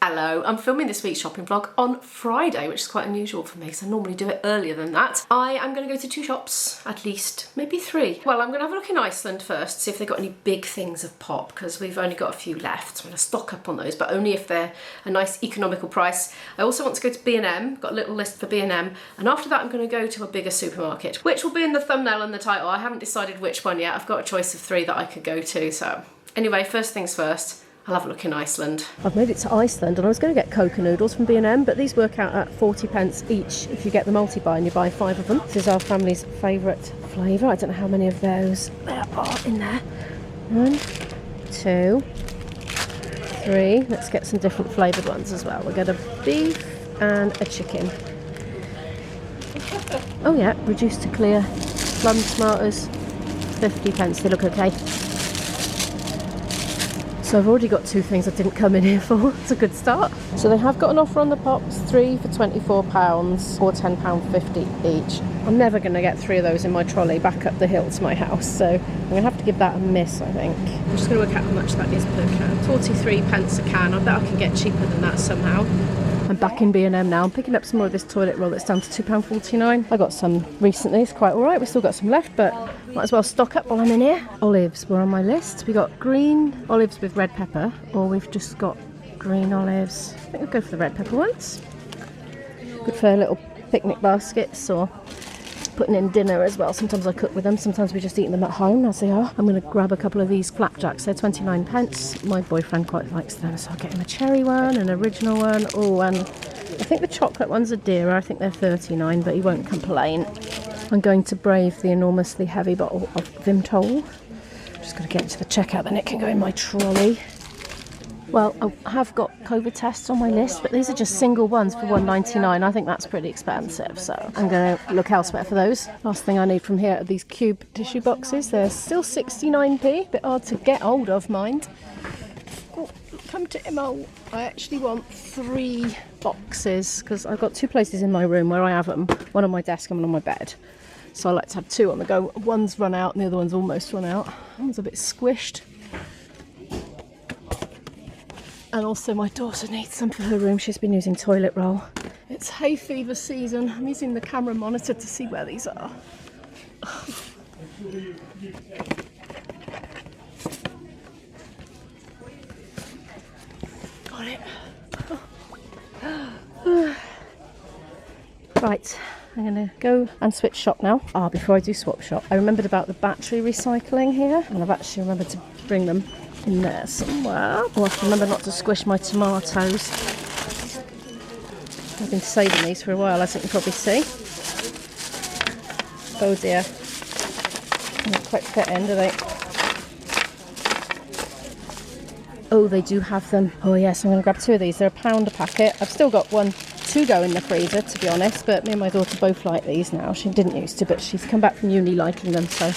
Hello, I'm filming this week's shopping vlog on Friday, which is quite unusual for me because I normally do it earlier than that. I am going to go to 2 shops, at least, maybe 3. Well, I'm going to have a look in Iceland first, see if they've got any big things of pop, because we've only got a few left. So I'm going to stock up on those, but only if they're a nice economical price. I also want to go to B&M, got a little list for B&M, and after that I'm going to go to a bigger supermarket, which will be in the thumbnail and the title. I haven't decided which one yet. I've got a choice of 3 that I could go to, so anyway, first things first. I'll have a look in Iceland. I've made it to Iceland and I was going to get coca noodles from B&M, but these work out at 40p each if you get the multi-buy and you buy 5 of them. This is our family's favourite flavour. I don't know how many of those there are in there. 1, 2, 3. Let's get some different flavoured ones as well. We'll get a beef and a chicken. Oh yeah, reduced to clear. Plum tomatoes, 50p. They look okay. So I've already got 2 things I didn't come in here for. It's a good start. So they have got an offer on the pops, 3 for £24 or £10.50 each. I'm never going to get 3 of those in my trolley back up the hill to my house, so I'm going to have to give that a miss, I think. I'm just going to work out how much that is per can. 43p a can. I bet I can get cheaper than that somehow. I'm back in B&M now. I'm picking up some more of this toilet roll that's down to £2.49. I got some recently, it's quite alright. We've still got some left, but might as well stock up while I'm in here. Olives were on my list. We got green olives with red pepper, or we've just got green olives. I think we'll go for the red pepper ones. Good for little picnic baskets or putting in dinner as well. Sometimes I cook with them, sometimes we just eat them at home as they are. I'm going to grab a couple of these flapjacks. They're 29p. My boyfriend quite likes them, so I'll get him a cherry one, an original one. Oh, and I think the chocolate ones are dearer. I think they're 39, but he won't complain. I'm going to brave the enormously heavy bottle of Vimtol. Just got to get to the checkout, then it can go in my trolley. Well, I have got COVID tests on my list, but these are just single ones for £1.99. I think that's pretty expensive, so I'm going to look elsewhere for those. Last thing I need from here are these cube tissue boxes. They're still 69p, bit hard to get hold of, mind. Oh, come to Imo. I actually want 3 boxes, because I've got 2 places in my room where I have them. One on my desk and one on my bed. So I like to have 2 on the go. One's run out and the other one's almost run out. One's a bit squished. And also my daughter needs some for her room. She's been using toilet roll. It's hay fever season. I'm using the camera monitor to see where these are. Got it. Right, I'm going to go and switch shop now. Before I do swap shop, I remembered about the battery recycling here, and I've actually remembered to bring them in there somewhere. Oh, I have to remember not to squish my tomatoes. I've been saving these for a while, as you can probably see. Oh dear. They don't quite fit in, do they? Oh, they do have them. Oh yes, I'm going to grab 2 of these. They're £1 a packet. I've still got 1 to go in the freezer, to be honest, but me and my daughter both like these now. She didn't used to, but she's come back from uni liking them, so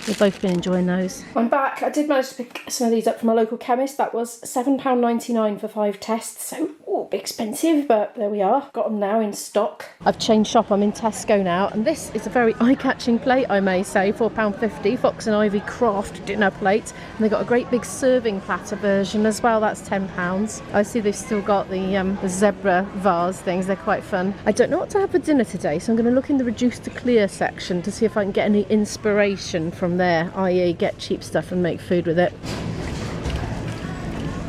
we've both been enjoying those. I'm back. I did manage to pick some of these up from a local chemist. That was £7.99 for 5 tests, so a bit expensive, but there we are. Got them now in stock. I've changed shop. I'm in Tesco now, and this is a very eye-catching plate, I may say. £4.50, Fox and Ivy Craft dinner plate, and they've got a great big serving platter version as well. That's £10. I see they've still got the zebra vase things. They're quite fun. I don't know what to have for dinner today, so I'm going to look in the reduced to clear section to see if I can get any inspiration from there, i.e. get cheap stuff and make food with it.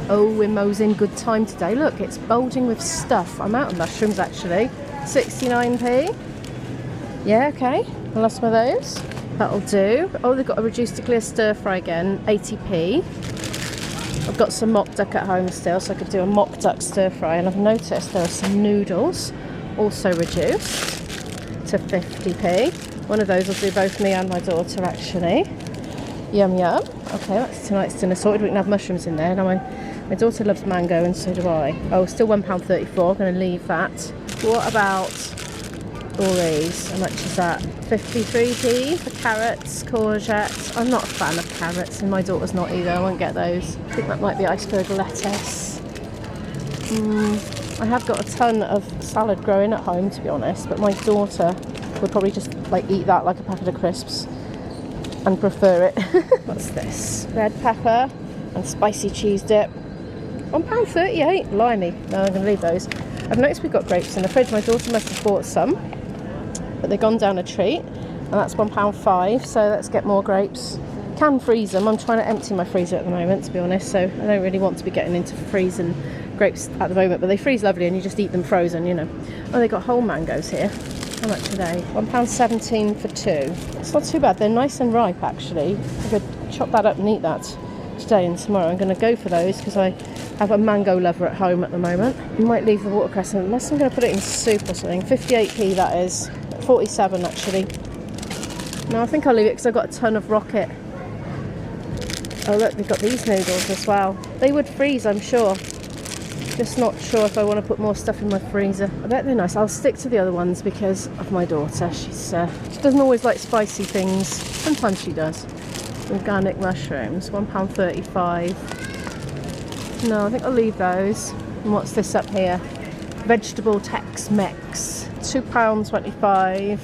Oh, Wimo's in good time today. Look, it's bulging with stuff. I'm out of mushrooms actually. 69p. Yeah, okay. I'll have some of those. That'll do. Oh, they've got a reduced to clear stir fry again. 80p. I've got some mock duck at home still, so I could do a mock duck stir fry. And I've noticed there are some noodles, also reduced to 50p. One of those will do both me and my daughter actually. Yum yum. Okay, that's tonight's dinner sorted. We can have mushrooms in there. Now my daughter loves mango and so do I. Oh, still £1.34. I'm going to leave that. What about all these? How much is that? 53p for carrots, courgettes. I'm not a fan of carrots and my daughter's not either. I won't get those. I think that might be iceberg lettuce. I have got a ton of salad growing at home, to be honest, but my daughter would probably just like eat that like a packet of crisps and prefer it. What's this? Red pepper and spicy cheese dip. £1.38. Blimey. No, I'm going to leave those. I've noticed we've got grapes in the fridge. My daughter must have bought some, but they've gone down a treat, and that's £1.05. So let's get more grapes. Can freeze them. I'm trying to empty my freezer at the moment, to be honest, so I don't really want to be getting into freezing grapes at the moment, but they freeze lovely and you just eat them frozen, you know. Oh, they got whole mangoes here. How much are they? £1.17 for 2. It's not too bad. They're nice and ripe, actually. I could chop that up and eat that today and tomorrow. I'm going to go for those because I have a mango lover at home at the moment. I might leave the watercress unless I'm going to put it in soup or something. 58p that is. 47 actually. No, I think I'll leave it because I've got a ton of rocket. Oh look, they've got these noodles as well. They would freeze, I'm sure. Just not sure if I want to put more stuff in my freezer. I bet they're nice. I'll stick to the other ones because of my daughter. She doesn't always like spicy things. Sometimes she does. Organic mushrooms, £1.35. No, I think I'll leave those. And what's this up here? Vegetable Tex-Mex, £2.25.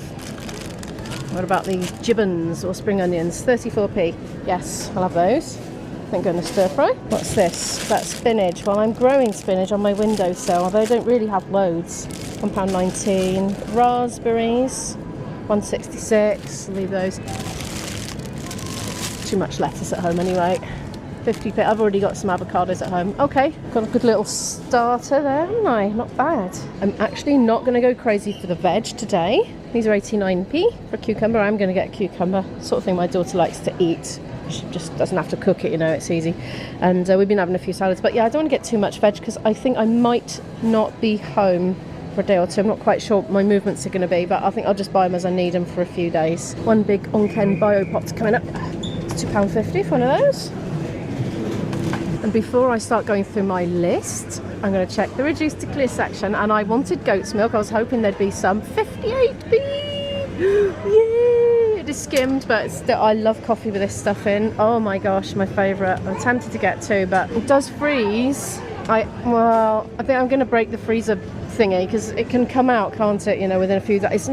What about the gibbons or spring onions? 34p. Yes, I'll have those. I think I'm going to stir fry. What's this? That's spinach. Well, I'm growing spinach on my windowsill, although I don't really have loads. £1.19. Raspberries, £1.66. Leave those. Too much lettuce at home anyway. 50p. I've already got some avocados at home. Okay, got a good little starter there, haven't I? Not bad. I'm actually not going to go crazy for the veg today. These are 89p for a cucumber. I'm going to get a cucumber, sort of thing my daughter likes to eat. She just doesn't have to cook it, you know, it's easy. And we've been having a few salads. But yeah, I don't want to get too much veg because I think I might not be home for a day or two. I'm not quite sure what my movements are going to be, but I think I'll just buy them as I need them for a few days. One big Onken Biopot's coming up. It's £2.50 for one of those. And before I start going through my list, I'm going to check the reduced to clear section. And I wanted goat's milk. I was hoping there'd be some. 58p! Yay! It is skimmed, but still, I love coffee with this stuff in. Oh my gosh, my favourite. I'm tempted to get two, but it does freeze. I think I'm going to break the freezer thingy because it can come out, can't it? You know, within a few days.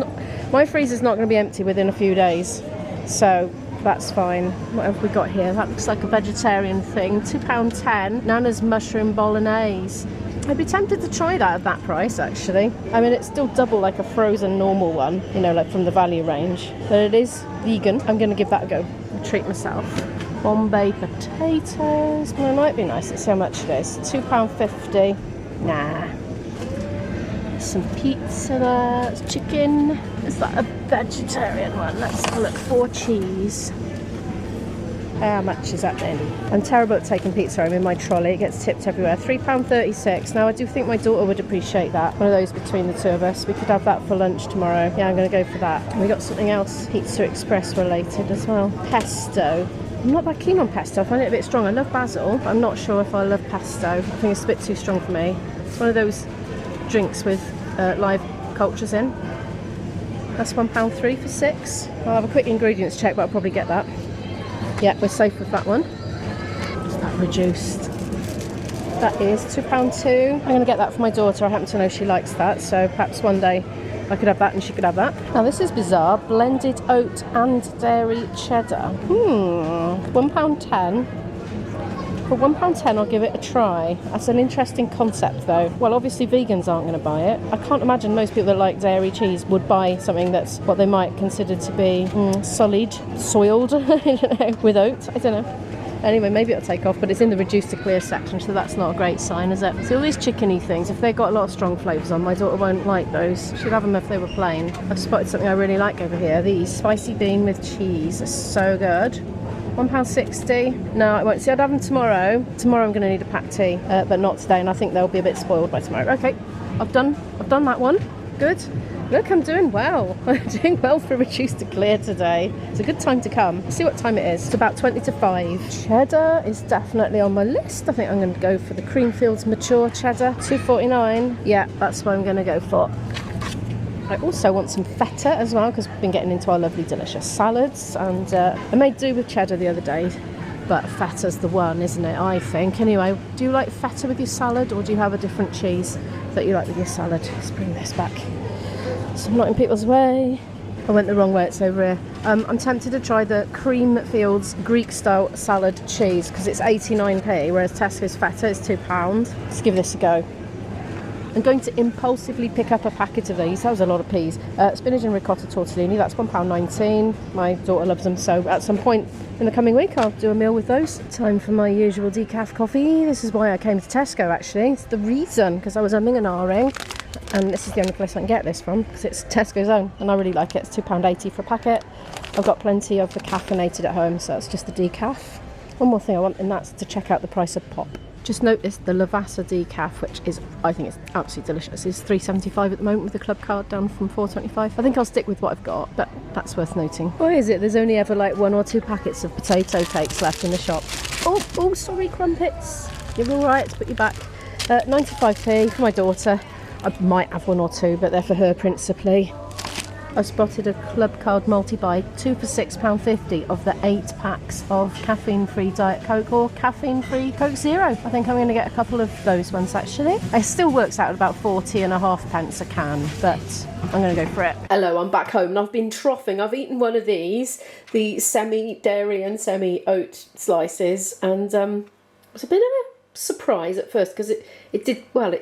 My freezer's not going to be empty within a few days. So that's fine. What have we got here? That looks like a vegetarian thing. £2.10. Nana's mushroom bolognese. I'd be tempted to try that at that price, actually. I mean, it's still double like a frozen normal one, you know, like from the value range. But it is vegan. I'm going to give that a go. I'll treat myself. Bombay potatoes. Well, it might be nice. Let's see how much it is. £2.50. Nah. Some pizza there. It's chicken. Is that a vegetarian one? Let's have a look. 4 cheese. How much is that then? I'm terrible at taking pizza home in my trolley. It gets tipped everywhere. £3.36. Now I do think my daughter would appreciate that. One of those between the two of us. We could have that for lunch tomorrow. Yeah, I'm going to go for that. And we got something else Pizza Express related as well. Pesto. I'm not that keen on pesto. I find it a bit strong. I love basil, but I'm not sure if I love pesto. I think it's a bit too strong for me. It's one of those drinks with live cultures in. That's £1.03 for 6. I'll have a quick ingredients check, but I'll probably get that. Yeah, we're safe with that one. Is that reduced? That is £2.02. I'm going to get that for my daughter. I happen to know she likes that, so perhaps one day I could have that and she could have that. Now this is bizarre. Blended oat and dairy cheddar. £1.10. For £1.10 I'll give it a try. That's an interesting concept though. Well, obviously vegans aren't going to buy it. I can't imagine most people that like dairy cheese would buy something that's what they might consider to be soiled I don't know, with oat. I don't know. Anyway, maybe it'll take off, but it's in the reduced to clear section, so that's not a great sign, is it? So all these chickeny things, if they've got a lot of strong flavours on, my daughter won't like those. She'd have them if they were plain. I've spotted something I really like over here. These spicy bean with cheese are so good. £1.60. No, I won't. See, I'd have them tomorrow. Tomorrow I'm going to need a packed tea, but not today, and I think they'll be a bit spoiled by tomorrow. Okay, I've done that one. Good. Look, I'm doing well. I'm doing well for reduced to clear today. It's a good time to come. Let's see what time it is. It's about 20 to 5. Cheddar is definitely on my list. I think I'm going to go for the Creamfields Mature Cheddar. £2.49. Yeah, that's what I'm going to go for. I also want some feta as well because we've been getting into our lovely delicious salads, and I made do with cheddar the other day, but feta's the one, isn't it, I think. Anyway, do you like feta with your salad, or do you have a different cheese that you like with your salad? Let's bring this back so I'm not in people's way. I went the wrong way, it's over here. I'm tempted to try the Creamfields Greek style salad cheese because it's 89p, whereas Tesco's feta is £2. Let's give this a go. I'm going to impulsively pick up a packet of these. That was a lot of peas. Spinach and ricotta tortellini, that's £1.19. My daughter loves them, so at some point in the coming week I'll do a meal with those. Time for my usual decaf coffee. This is why I came to Tesco actually. It's the reason, because I was umming and ahhing, and this is the only place I can get this from because it's Tesco's own and I really like it. It's £2.80 for a packet. I've got plenty of the caffeinated at home, so it's just the decaf. One more thing I want, and that's to check out the price of pop. Just noticed the Lavazza decaf, which is, I think it's absolutely delicious, is £3.75 at the moment with the club card down from £4.25. I think I'll stick with what I've got, but that's worth noting. Why is it there's only ever like 1 or 2 packets of potato cakes left in the shop? Oh, sorry, crumpets. You're all right, put you back. 95p for my daughter. I might have 1 or 2, but they're for her principally. I spotted a club card multi-buy, 2 for £6.50 of the 8 packs of caffeine-free Diet Coke or caffeine-free Coke Zero. I think I'm going to get a couple of those ones actually. It still works out at about 40.5p a can, but I'm going to go for it. Hello, I'm back home and I've been troughing. I've eaten one of these, the semi-dairy and semi-oat slices, and it was a bit of a surprise at first because it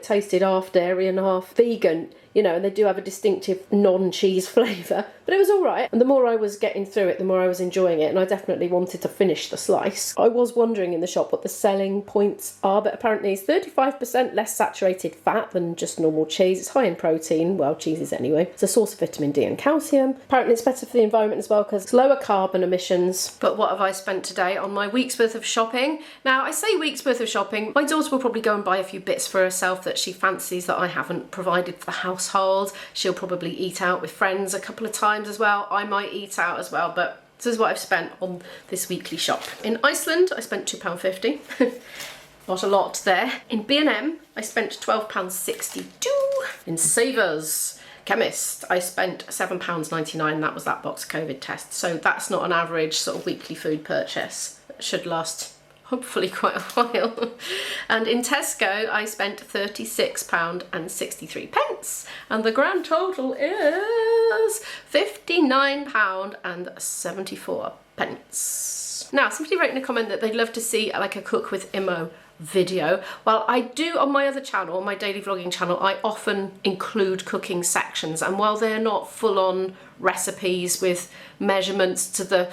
tasted half dairy and half vegan. You know, and they do have a distinctive non-cheese flavour, but it was all right. And the more I was getting through it, the more I was enjoying it, and I definitely wanted to finish the slice. I was wondering in the shop what the selling points are, but apparently it's 35% less saturated fat than just normal cheese. It's high in protein, well, cheeses anyway. It's a source of vitamin D and calcium. Apparently it's better for the environment as well because it's lower carbon emissions. But what have I spent today on my week's worth of shopping? Now, I say week's worth of shopping. My daughter will probably go and buy a few bits for herself that she fancies that I haven't provided for the house. She'll probably eat out with friends a couple of times as well. I might eat out as well, but this is what I've spent on this weekly shop. In Iceland, I spent £2.50. Not a lot there. In B&M, I spent £12.62. In Savers Chemist, I spent £7.99. That was that box of COVID tests. So that's not an average sort of weekly food purchase. It should last hopefully quite a while. And in Tesco I spent £36.63 and the grand total is £59.74. Now, somebody wrote in a comment that they'd love to see like a cook with Imo video. Well, I do on my other channel, my daily vlogging channel, I often include cooking sections, and while they're not full-on recipes with measurements to the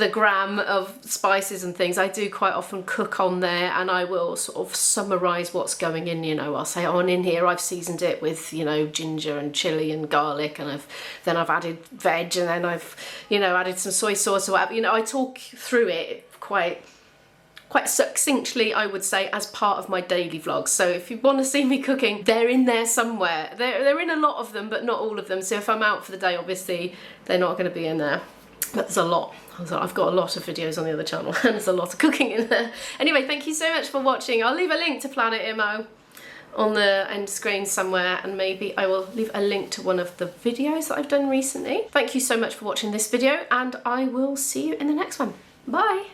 gram of spices and things, I do quite often cook on there, and I will sort of summarise what's going in. You know, I'll say, oh, and in here I've seasoned it with, you know, ginger and chilli and garlic, and then I've added veg, and then I've, you know, added some soy sauce or whatever. You know, I talk through it quite succinctly, I would say, as part of my daily vlogs. So if you want to see me cooking, they're in there somewhere. They're in a lot of them, but not all of them. So if I'm out for the day, obviously, they're not going to be in there. But there's a lot. I've got a lot of videos on the other channel, and there's a lot of cooking in there. Anyway, thank you so much for watching. I'll leave a link to Planet Imo on the end screen somewhere, and maybe I will leave a link to one of the videos that I've done recently. Thank you so much for watching this video, and I will see you in the next one. Bye!